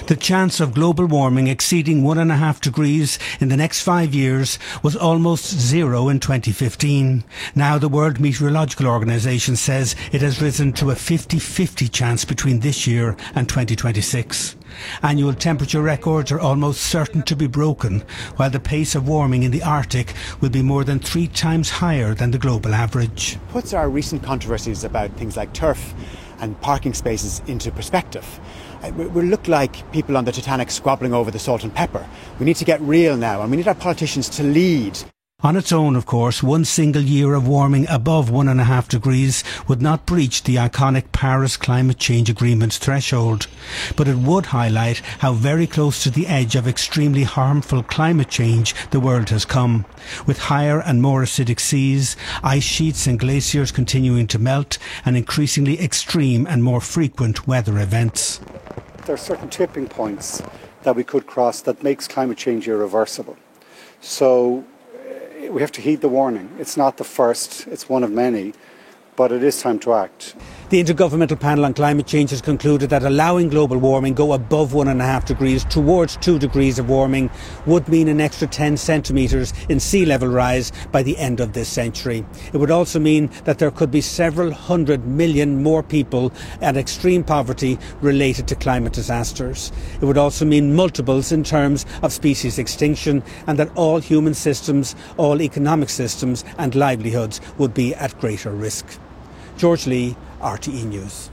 The chance of global warming exceeding 1.5 degrees in the next 5 years was almost zero in 2015. Now the World Meteorological Organisation says it has risen to a 50-50 chance between this year and 2026. Annual temperature records are almost certain to be broken, while the pace of warming in the Arctic will be more than 3 times higher than the global average. Puts our recent controversies about things like turf and parking spaces into perspective. We look like people on the Titanic squabbling over the salt and pepper. We need to get real now, and we need our politicians to lead. On its own, of course, one single year of warming above 1.5 degrees would not breach the iconic Paris Climate Change Agreement's threshold. But it would highlight how very close to the edge of extremely harmful climate change the world has come, with higher and more acidic seas, ice sheets and glaciers continuing to melt, and increasingly extreme and more frequent weather events. There are certain tipping points that we could cross that makes climate change irreversible. So we have to heed the warning. It's not the first, it's one of many, but it is time to act. The Intergovernmental Panel on Climate Change has concluded that allowing global warming go above 1.5 degrees towards 2 degrees of warming would mean an extra 10 centimetres in sea level rise by the end of this century. It would also mean that there could be several 100 million more people at extreme poverty related to climate disasters. It would also mean multiples in terms of species extinction, and that all human systems, all economic systems and livelihoods would be at greater risk. George Lee, RTE News.